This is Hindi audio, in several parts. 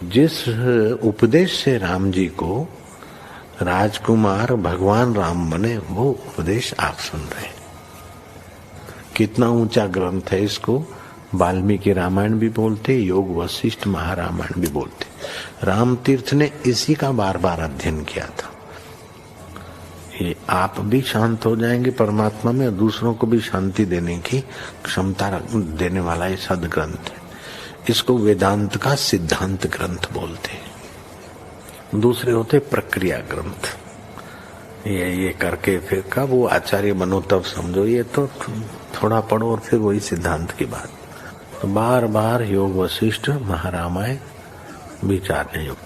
जिस उपदेश से राम जी को राजकुमार भगवान राम बने, वो उपदेश आप सुन रहे हैं। कितना ऊंचा ग्रंथ है। इसको वाल्मीकि रामायण भी बोलते, योग वशिष्ठ महारामायण भी बोलते। राम तीर्थ ने इसी का बार बार अध्ययन किया था। ये आप भी शांत हो जाएंगे परमात्मा में, और दूसरों को भी शांति देने की क्षमता देने वाला ये सदग्रंथ है। इसको वेदांत का सिद्धांत ग्रंथ बोलते हैं। दूसरे होते प्रक्रिया ग्रंथ। ये करके फिर कब वो आचार्य बनो तब समझो, ये तो थोड़ा पढ़ो और फिर वही सिद्धांत की बात। तो बार बार योग वशिष्ठ महारामायण विचारने योग।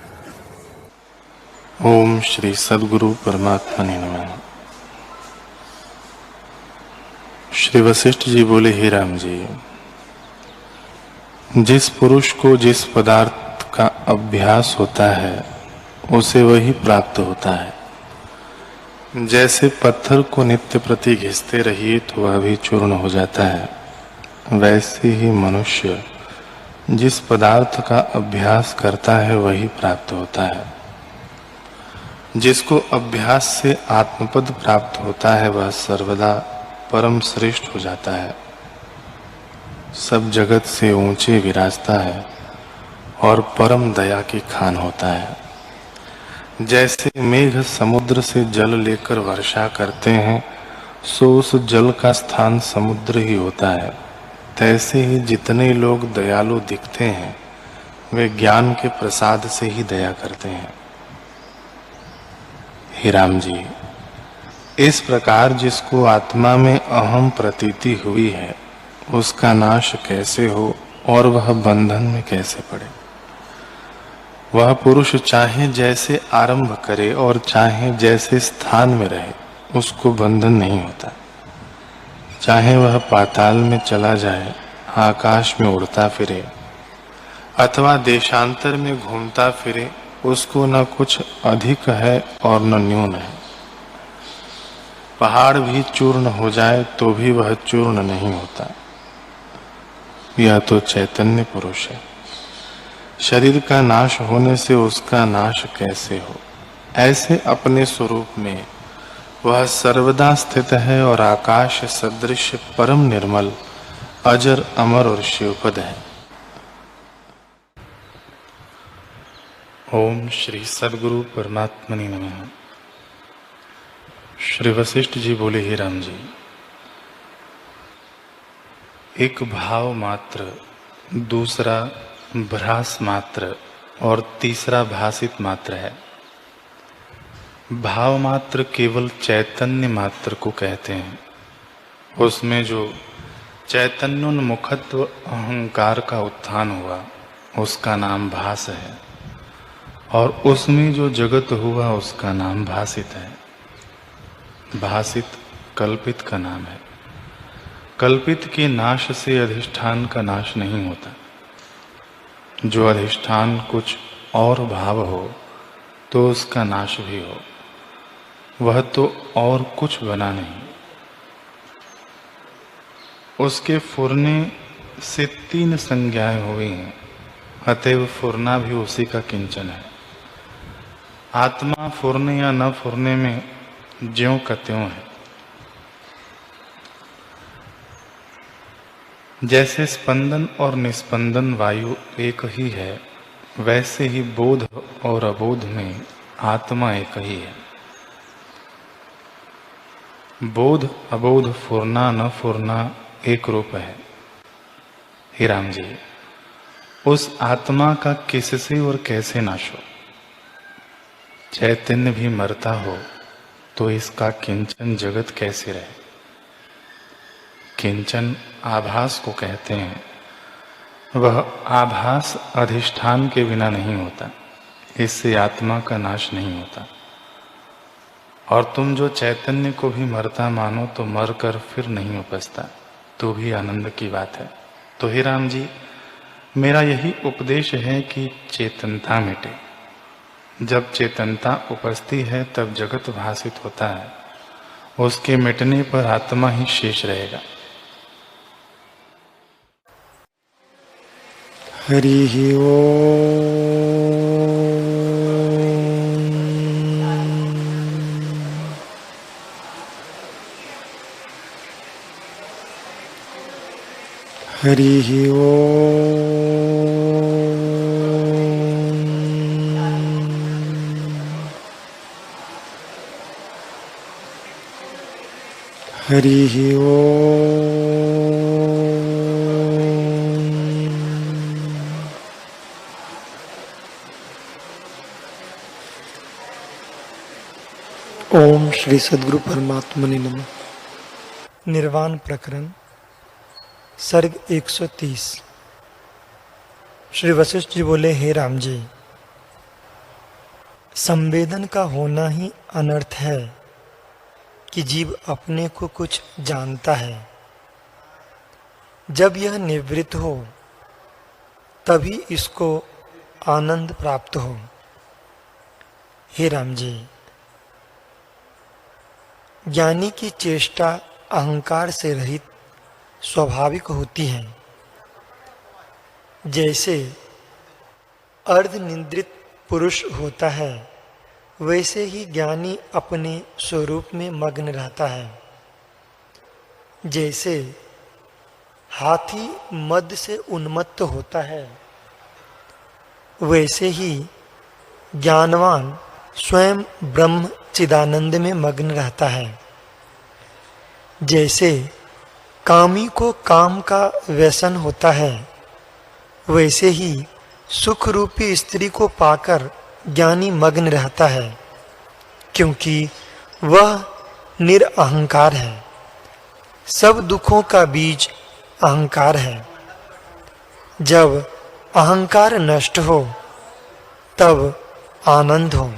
ओम श्री सद्गुरु परमात्मा नमः। श्री वशिष्ठ जी बोले, हे राम जी, जिस पुरुष को जिस पदार्थ का अभ्यास होता है उसे वही प्राप्त होता है। जैसे पत्थर को नित्य प्रति घिसते रहिए तो वह भी चूर्ण हो जाता है, वैसे ही मनुष्य जिस पदार्थ का अभ्यास करता है वही प्राप्त होता है। जिसको अभ्यास से आत्मपद प्राप्त होता है वह सर्वदा परम श्रेष्ठ हो जाता है, सब जगत से ऊंचे विराजता है और परम दया की खान होता है। जैसे मेघ समुद्र से जल लेकर वर्षा करते हैं, सो उस जल का स्थान समुद्र ही होता है, तैसे ही जितने लोग दयालु दिखते हैं वे ज्ञान के प्रसाद से ही दया करते हैं। हे राम जी, इस प्रकार जिसको आत्मा में अहम प्रतीति हुई है उसका नाश कैसे हो और वह बंधन में कैसे पड़े। वह पुरुष चाहे जैसे आरंभ करे और चाहे जैसे स्थान में रहे, उसको बंधन नहीं होता। चाहे वह पाताल में चला जाए, आकाश में उड़ता फिरे अथवा देशांतर में घूमता फिरे, उसको न कुछ अधिक है और न न्यून है। पहाड़ भी चूर्ण हो जाए तो भी वह चूर्ण नहीं होता। यह तो चैतन्य पुरुष है। शरीर का नाश होने से उसका नाश कैसे हो, ऐसे अपने स्वरूप में वह सर्वदा स्थित है और आकाश सदृश परम निर्मल, अजर, अमर और शिवपद है। ओम श्री सद्गुरु परमात्मने नमः। श्री वशिष्ठ जी बोले, हे राम जी, एक भाव मात्र, दूसरा भ्रास मात्र और तीसरा भासित मात्र है। भाव मात्र केवल चैतन्य मात्र को कहते हैं। उसमें जो चैतन्योन्मुखत्व अहंकार का उत्थान हुआ उसका नाम भास है, और उसमें जो जगत हुआ उसका नाम भासित है। भासित कल्पित का नाम है। कल्पित के नाश से अधिष्ठान का नाश नहीं होता। जो अधिष्ठान कुछ और भाव हो तो उसका नाश भी हो, वह तो और कुछ बना नहीं। उसके फुरने से तीन संज्ञाएं हुई हैं, अतएव फुरना भी उसी का किंचन है। आत्मा फुरने या न फुरने में ज्यों का त्यों है। जैसे स्पंदन और निस्पंदन वायु एक ही है, वैसे ही बोध और अबोध में आत्मा एक ही है। बोध अबोध, फुरना न फुरना एक रूप है। हे राम जी, उस आत्मा का किससे और कैसे नाश हो। चैतन्य भी मरता हो तो इसका किंचन जगत कैसे रहे। किंचन आभास को कहते हैं। वह आभास अधिष्ठान के बिना नहीं होता, इससे आत्मा का नाश नहीं होता। और तुम जो चैतन्य को भी मरता मानो तो मर कर फिर नहीं उपजता, तो भी आनंद की बात है। तो हे राम जी, मेरा यही उपदेश है कि चेतनता मिटे। जब चेतनता उपजती है तब जगत भासित होता है, उसके मिटने पर आत्मा ही शेष रहेगा। हरि ओम। हरिः ओम् हरिः ओम श्री सद्गुरु परमात्मने नमः। निर्वाण प्रकरण सर्ग 130। श्री वशिष्ठ जी बोले, हे राम जी, संवेदन का होना ही अनर्थ है कि जीव अपने को कुछ जानता है। जब यह निवृत्त हो तभी इसको आनंद प्राप्त हो। हे राम जी, ज्ञानी की चेष्टा अहंकार से रहित स्वाभाविक होती है। जैसे अर्धनिद्रित पुरुष होता है, वैसे ही ज्ञानी अपने स्वरूप में मग्न रहता है। जैसे हाथी मद से उन्मत्त होता है, वैसे ही ज्ञानवान स्वयं ब्रह्म चिदानंद में मग्न रहता है। जैसे कामी को काम का व्यसन होता है, वैसे ही सुख रूपी स्त्री को पाकर ज्ञानी मग्न रहता है, क्योंकि वह निरअहंकार है। सब दुखों का बीज अहंकार है। जब अहंकार नष्ट हो तब आनंद हो।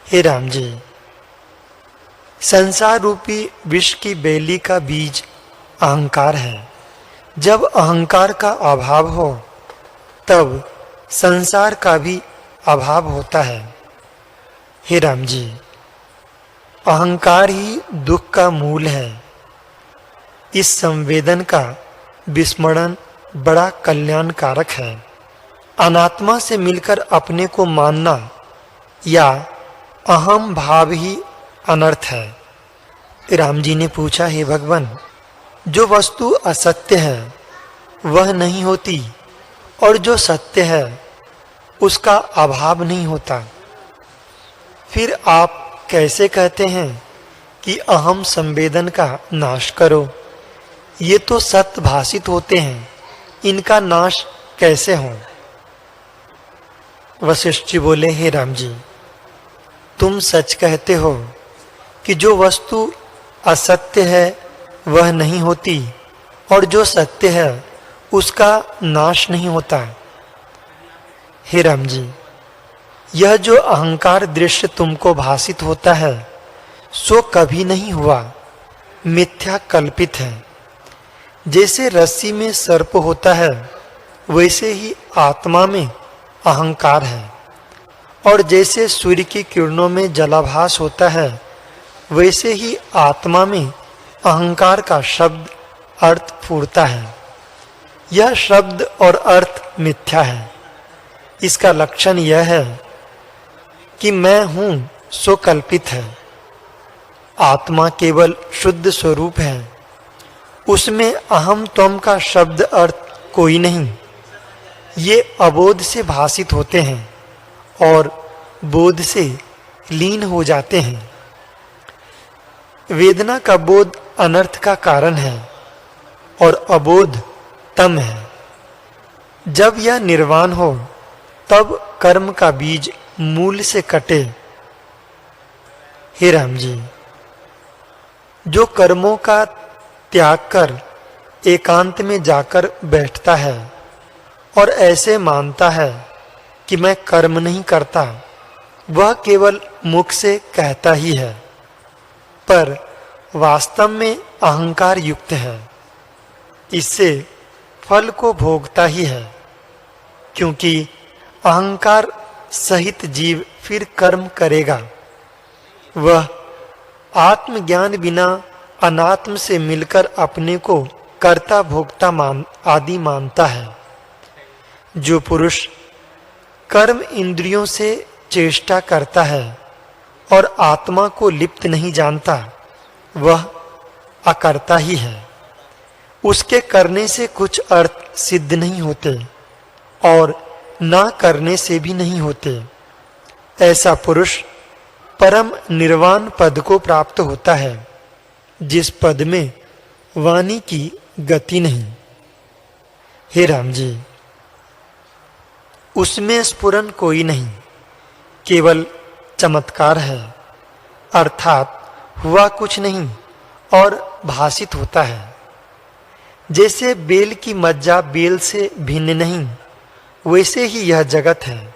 हे राम जी, संसार रूपी विष की बेली का बीज अहंकार है। जब अहंकार का अभाव हो तब संसार का भी अभाव होता है। हे राम जी, अहंकार ही दुख का मूल है। इस संवेदन का विस्मरण बड़ा कल्याणकारक है। अनात्मा से मिलकर अपने को मानना या अहम भाव ही अनर्थ है। राम जी ने पूछा, हे भगवान, जो वस्तु असत्य है वह नहीं होती और जो सत्य है उसका अभाव नहीं होता। फिर आप कैसे कहते हैं कि अहम संवेदन का नाश करो? ये तो सत्य भाषित होते हैं, इनका नाश कैसे हो? वशिष्ठ जी बोले, हे राम जी, तुम सच कहते हो कि जो वस्तु असत्य है वह नहीं होती और जो सत्य है उसका नाश नहीं होता। हे राम जी, यह जो अहंकार दृश्य तुमको भासित होता है सो कभी नहीं हुआ, मिथ्या कल्पित है। जैसे रस्सी में सर्प होता है, वैसे ही आत्मा में अहंकार है। और जैसे सूर्य की किरणों में जलाभास होता है, वैसे ही आत्मा में अहंकार का शब्द अर्थ फूटता है। यह शब्द और अर्थ मिथ्या है। इसका लक्षण यह है कि मैं हूँ सो कल्पित है। आत्मा केवल शुद्ध स्वरूप है, उसमें अहम त्वम का शब्द अर्थ कोई नहीं। ये अबोध से भासित होते हैं और बोध से लीन हो जाते हैं। वेदना का बोध अनर्थ का कारण है और अबोध तम है। जब यह निर्वाण हो तब कर्म का बीज मूल से कटे। हे राम जी, जो कर्मों का त्याग कर एकांत में जाकर बैठता है और ऐसे मानता है कि मैं कर्म नहीं करता, वह केवल मुख से कहता ही है, पर वास्तव में अहंकार युक्त है। इससे फल को भोगता ही है, क्योंकि अहंकार सहित जीव फिर कर्म करेगा। वह आत्मज्ञान बिना अनात्म से मिलकर अपने को कर्ता भोक्ता आदि मानता है। जो पुरुष कर्म इंद्रियों से चेष्टा करता है और आत्मा को लिप्त नहीं जानता, वह अकर्ता ही है। उसके करने से कुछ अर्थ सिद्ध नहीं होते और ना करने से भी नहीं होते। ऐसा पुरुष परम निर्वाण पद को प्राप्त होता है, जिस पद में वाणी की गति नहीं। हे राम जी, उसमें स्फुरन कोई नहीं, केवल चमत्कार है, अर्थात हुआ कुछ नहीं और भासित होता है। जैसे बेल की मज्जा बेल से भिन्न नहीं, वैसे ही यह जगत है।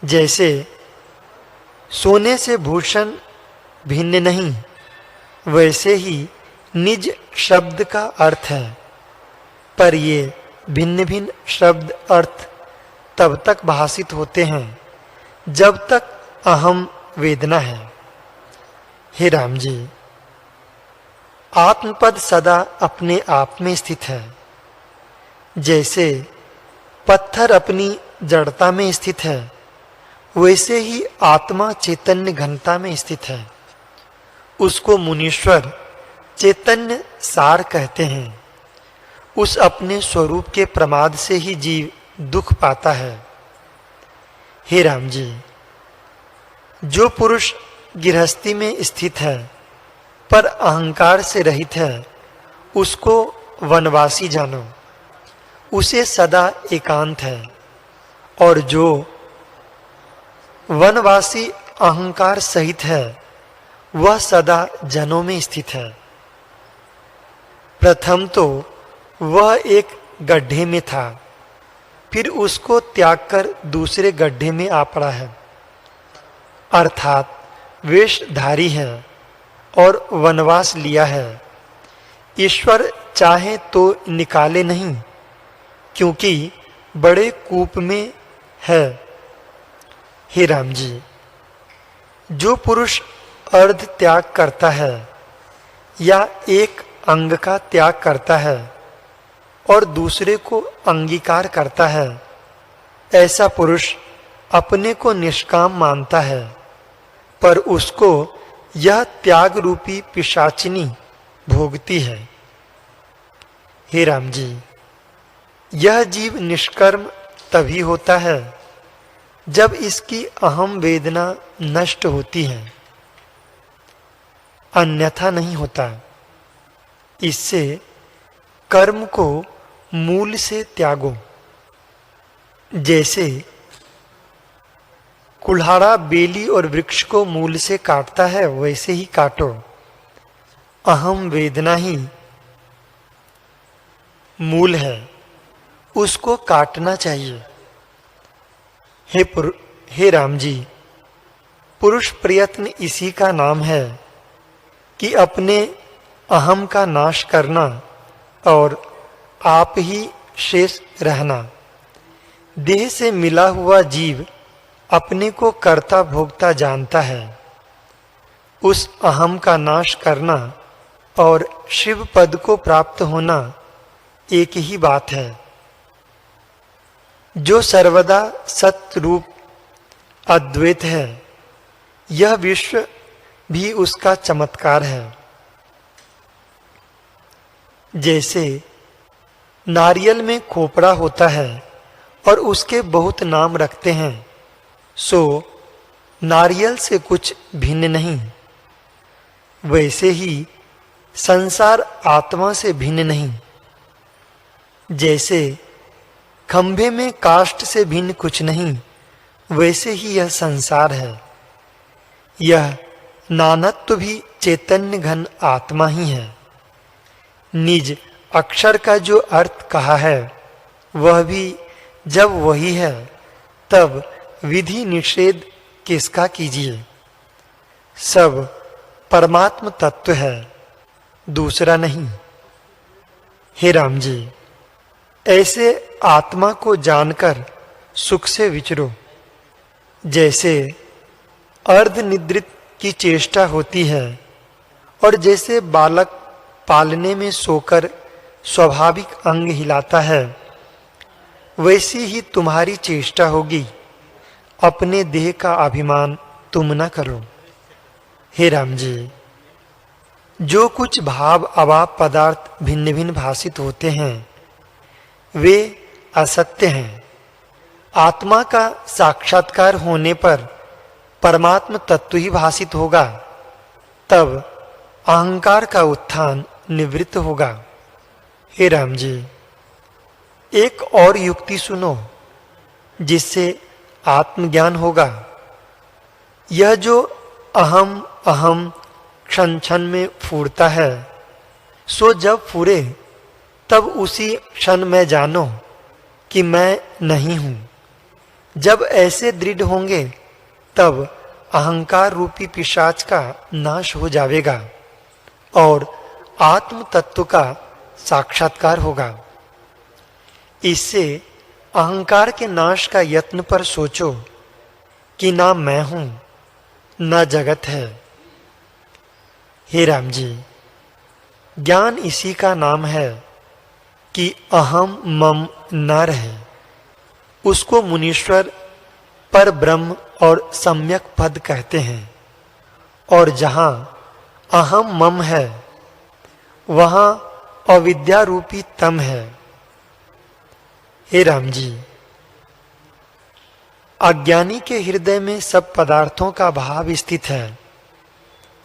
जैसे सोने से भूषण भिन्न नहीं, वैसे ही निज शब्द का अर्थ है। पर ये भिन्न भिन्न शब्द अर्थ तब तक भासित होते हैं जब तक अहम वेदना है। हे राम जी, आत्मपद सदा अपने आप में स्थित है। जैसे पत्थर अपनी जड़ता में स्थित है, वैसे ही आत्मा चैतन्य घनता में स्थित है। उसको मुनीश्वर चैतन्य सार कहते हैं। उस अपने स्वरूप के प्रमाद से ही जीव दुख पाता है। हे राम जी, जो पुरुष गृहस्थी में स्थित है पर अहंकार से रहित है, उसको वनवासी जानो। उसे सदा एकांत है। और जो वनवासी अहंकार सहित है, वह सदा जनों में स्थित है। प्रथम तो वह एक गड्ढे में था, फिर उसको त्याग कर दूसरे गड्ढे में आ पड़ा है, अर्थात वेशधारी है और वनवास लिया है। ईश्वर चाहे तो निकाले नहीं, क्योंकि बड़े कूप में है। हे राम जी, जो पुरुष अर्ध त्याग करता है या एक अंग का त्याग करता है और दूसरे को अंगीकार करता है, ऐसा पुरुष अपने को निष्काम मानता है, पर उसको यह त्याग रूपी पिशाचिनी भोगती है। हे राम जी, यह जीव निष्कर्म तभी होता है जब इसकी अहम वेदना नष्ट होती है, अन्यथा नहीं होता। इससे कर्म को मूल से त्यागो। जैसे कुल्हाड़ा बेली और वृक्ष को मूल से काटता है, वैसे ही काटो। अहम वेदना ही मूल है, उसको काटना चाहिए। हे राम जी, पुरुष प्रयत्न इसी का नाम है कि अपने अहम का नाश करना और आप ही शेष रहना। देह से मिला हुआ जीव अपने को कर्ता भोक्ता जानता है। उस अहम का नाश करना और शिव पद को प्राप्त होना एक ही बात है। जो सर्वदा सत्य रूप अद्वैत है, यह विश्व भी उसका चमत्कार है। जैसे नारियल में खोपड़ा होता है और उसके बहुत नाम रखते हैं, सो नारियल से कुछ भिन्न नहीं, वैसे ही संसार आत्मा से भिन्न नहीं। जैसे खंभे में काष्ठ से भिन्न कुछ नहीं, वैसे ही यह संसार है। यह नानत्व भी चैतन्य घन आत्मा ही है। निज अक्षर का जो अर्थ कहा है, वह भी जब वही है, तब विधि निषेध किसका कीजिए। सब परमात्म तत्व है, दूसरा नहीं। हे राम जी, ऐसे आत्मा को जानकर सुख से विचरो। जैसे अर्ध निद्रित की चेष्टा होती है और जैसे बालक पालने में सोकर स्वाभाविक अंग हिलाता है, वैसी ही तुम्हारी चेष्टा होगी। अपने देह का अभिमान तुम न करो। हे राम जी, जो कुछ भाव अभाव पदार्थ भिन्न भिन्न भाषित होते हैं वे असत्य हैं। आत्मा का साक्षात्कार होने पर परमात्म तत्व ही भाषित होगा, तब अहंकार का उत्थान निवृत्त होगा। हे राम जी, एक और युक्ति सुनो जिससे आत्मज्ञान होगा। यह जो अहम अहम क्षण क्षण में फूरता है, सो जब फूरे तब उसी क्षण में जानो कि मैं नहीं हूं। जब ऐसे दृढ़ होंगे तब अहंकार रूपी पिशाच का नाश हो जाएगा और आत्म तत्व का साक्षात्कार होगा। इससे अहंकार के नाश का यत्न पर सोचो कि ना मैं हूं ना जगत है। हे राम जी, ज्ञान इसी का नाम है कि अहम मम न रहे। उसको मुनीश्वर पर ब्रह्म और सम्यक पद कहते हैं। और जहां अहम मम है वहां अविद्या रूपी तम है। हे राम जी, अज्ञानी के हृदय में सब पदार्थों का भाव स्थित है।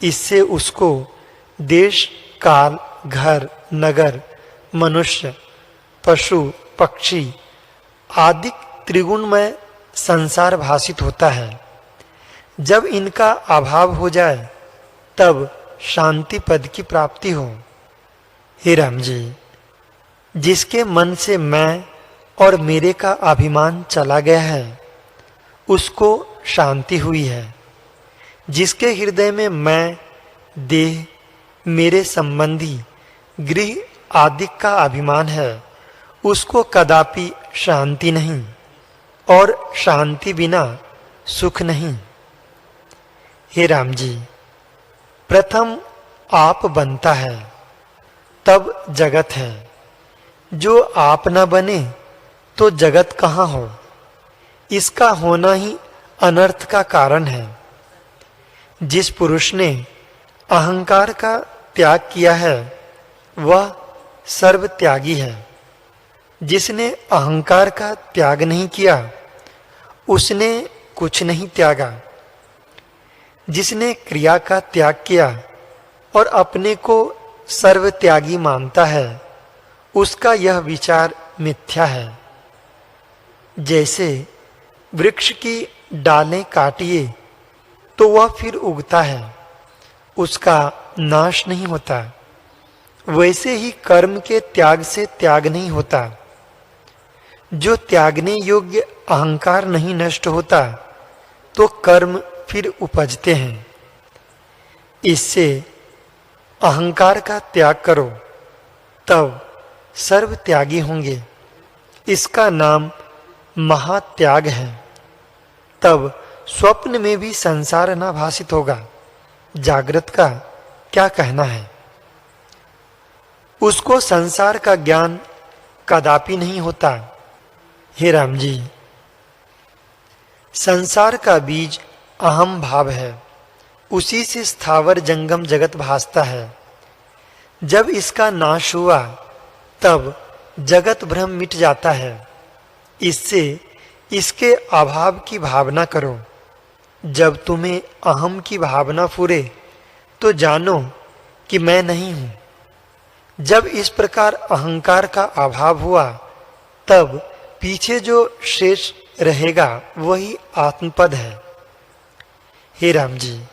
इससे उसको देश काल घर नगर मनुष्य पशु पक्षी आदि त्रिगुणमय संसार भाषित होता है। जब इनका अभाव हो जाए तब शांति पद की प्राप्ति हो। हे राम जी, जिसके मन से मैं और मेरे का अभिमान चला गया है उसको शांति हुई है। जिसके हृदय में मैं देह मेरे संबंधी गृह आदि का अभिमान है उसको कदापि शांति नहीं और शांति बिना सुख नहीं। हे राम जी, प्रथम आप बनता है तब जगत है। जो आप न बने तो जगत कहाँ हो। इसका होना ही अनर्थ का कारण है। जिस पुरुष ने अहंकार का त्याग किया है वह सर्व त्यागी है। जिसने अहंकार का त्याग नहीं किया उसने कुछ नहीं त्यागा। जिसने क्रिया का त्याग किया और अपने को सर्व त्यागी मानता है उसका यह विचार मिथ्या है। जैसे वृक्ष की डालें काटिए तो वह फिर उगता है, उसका नाश नहीं होता। वैसे ही कर्म के त्याग से त्याग नहीं होता। जो त्यागने योग्य अहंकार नहीं नष्ट होता तो कर्म फिर उपजते हैं। इससे अहंकार का त्याग करो तब सर्व त्यागी होंगे। इसका नाम महात्याग है। तब स्वप्न में भी संसार न भाषित होगा। जागृत का क्या कहना है। उसको संसार का ज्ञान कदापि नहीं होता। हे राम जी, संसार का बीज अहम भाव है। उसी से स्थावर जंगम जगत भासता है। जब इसका नाश हुआ तब जगत भ्रम मिट जाता है। इससे इसके अभाव की भावना करो। जब तुम्हें अहम की भावना फुरे तो जानो कि मैं नहीं हूं। जब इस प्रकार अहंकार का अभाव हुआ तब पीछे जो शेष रहेगा वही आत्मपद है। हे राम जी,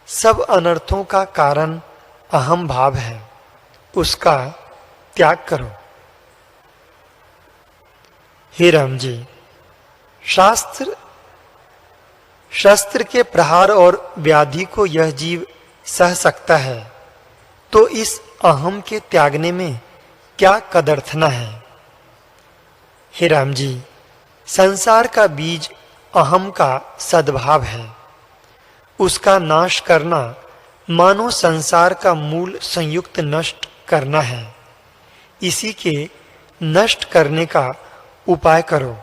सब अनर्थों का कारण अहम भाव है, उसका त्याग करो। हे राम जी, शस्त्र के प्रहार और व्याधि को यह जीव सह सकता है तो इस अहम के त्यागने में क्या कदर्थना है। हे राम जी, संसार का बीज अहम का सद्भाव है। उसका नाश करना मानो संसार का मूल संयुक्त नष्ट करना है। इसी के नष्ट करने का उपाय करो।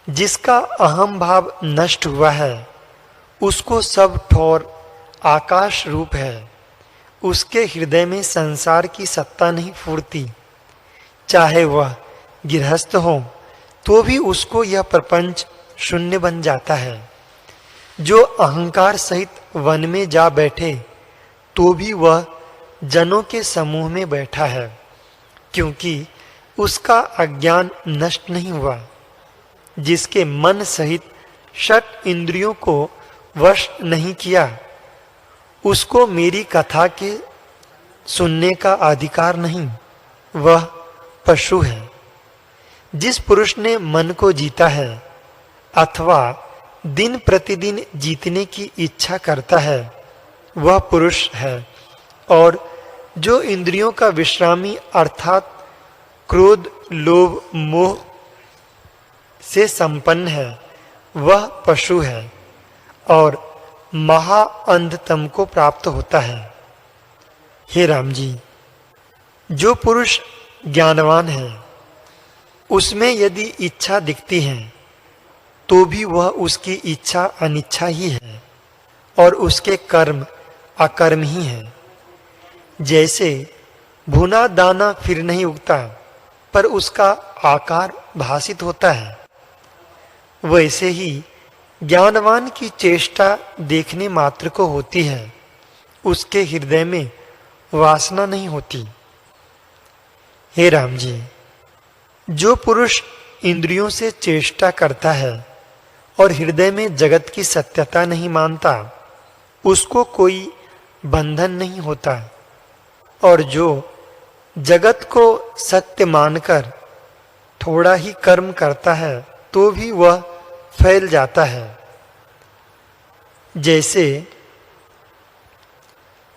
जिसका अहम भाव नष्ट हुआ है उसको सब ठौर आकाश रूप है, उसके हृदय में संसार की सत्ता नहीं फूरती। चाहे वह गृहस्थ हो तो भी उसको यह प्रपंच शून्य बन जाता है। जो अहंकार सहित वन में जा बैठे तो भी वह जनों के समूह में बैठा है, क्योंकि उसका अज्ञान नष्ट नहीं हुआ। जिसके मन सहित षट इंद्रियों को वश नहीं किया, उसको मेरी कथा के सुनने का अधिकार नहीं, वह पशु है। जिस पुरुष ने मन को जीता है अथवा दिन प्रतिदिन जीतने की इच्छा करता है, वह पुरुष है। और जो इंद्रियों का विश्रामी अर्थात क्रोध, लोभ, मोह से संपन्न है, वह पशु है और महाअंधतम को प्राप्त होता है। हे राम जी, जो पुरुष ज्ञानवान है उसमें यदि इच्छा दिखती है तो भी वह उसकी इच्छा अनिच्छा ही है और उसके कर्म अकर्म ही है। जैसे भुना दाना फिर नहीं उगता पर उसका आकार भासित होता है, वैसे ही ज्ञानवान की चेष्टा देखने मात्र को होती है, उसके हृदय में वासना नहीं होती। हे राम जी, जो पुरुष इंद्रियों से चेष्टा करता है और हृदय में जगत की सत्यता नहीं मानता, उसको कोई बंधन नहीं होता। और जो जगत को सत्य मानकर थोड़ा ही कर्म करता है तो भी वह फैल जाता है। जैसे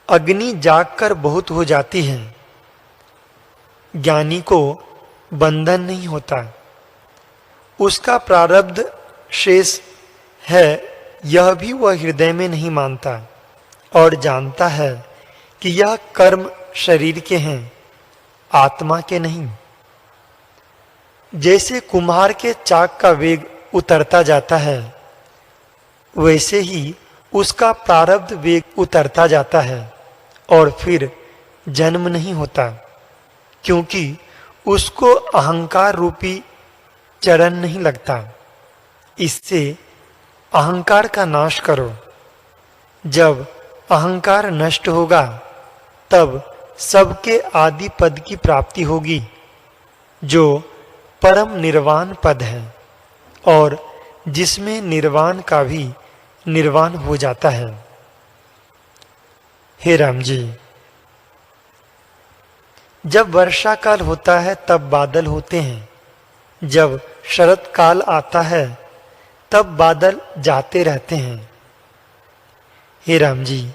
अग्नि जागकर बहुत हो जाती है, ज्ञानी को बंधन नहीं होता। उसका प्रारब्ध शेष है यह भी वह हृदय में नहीं मानता और जानता है कि यह कर्म शरीर के हैं, आत्मा के नहीं। जैसे कुम्हार के चाक का वेग उतरता जाता है, वैसे ही उसका प्रारब्ध वेग उतरता जाता है और फिर जन्म नहीं होता, क्योंकि उसको अहंकार रूपी चरण नहीं लगता। इससे अहंकार का नाश करो। जब अहंकार नष्ट होगा तब सबके आदि पद की प्राप्ति होगी, जो परम निर्वाण पद है और जिसमें निर्वाण का भी निर्वाण हो जाता है। हे राम जी, जब वर्षा काल होता है तब बादल होते हैं, जब शरत काल आता है तब बादल जाते रहते हैं। हे राम जी,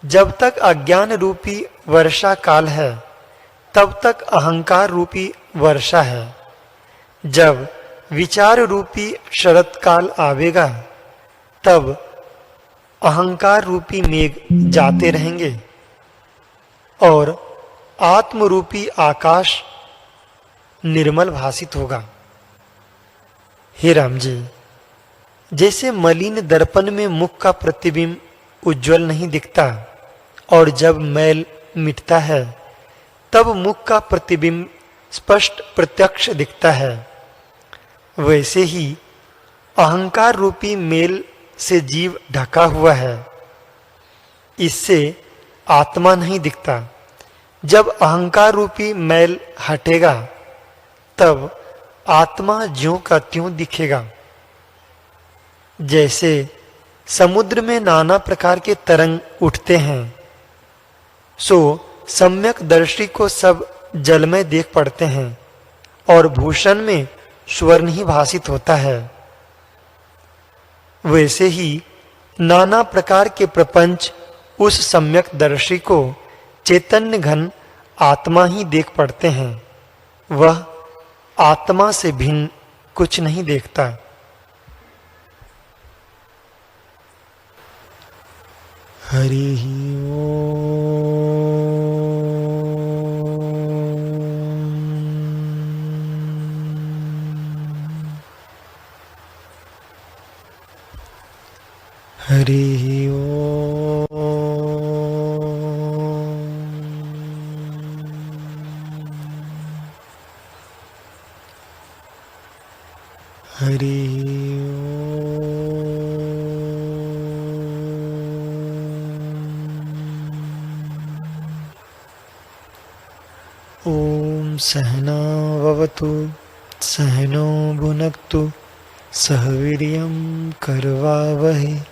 जब तक अज्ञान रूपी वर्षा काल है तब तक अहंकार रूपी वर्षा है। जब विचार रूपी शरत काल आवेगा तब अहंकार रूपी मेघ जाते रहेंगे और आत्म रूपी आकाश निर्मल भासित होगा। हे राम जी, जैसे मलिन दर्पण में मुख का प्रतिबिंब उज्जवल नहीं दिखता और जब मैल मिटता है तब मुख का प्रतिबिंब स्पष्ट प्रत्यक्ष दिखता है, वैसे ही अहंकार रूपी मेल से जीव ढका हुआ है, इससे आत्मा नहीं दिखता। जब अहंकार रूपी मैल हटेगा तब आत्मा ज्यों का त्यों दिखेगा। जैसे समुद्र में नाना प्रकार के तरंग उठते हैं, सो सम्यक दर्शी को सब जल में देख पड़ते हैं और भूषण में स्वर्ण ही भासित होता है। वैसे ही नाना प्रकार के प्रपंच उस सम्यक दर्शी को चैतन्य घन आत्मा ही देख पड़ते हैं, वह आत्मा से भिन्न कुछ नहीं देखता। हरि ओम। हरि ओम। हरि ओम सहना भवतु सहनो भुनक्तु सह वीर्यं करवावहै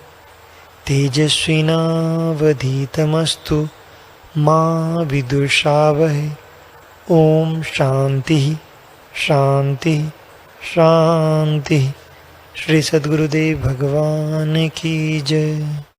तेजस्विनावधीतमस्तु मा विदुषावहै ओम शांति शांति शांति। श्री सद्गुरुदेव भगवान की जय।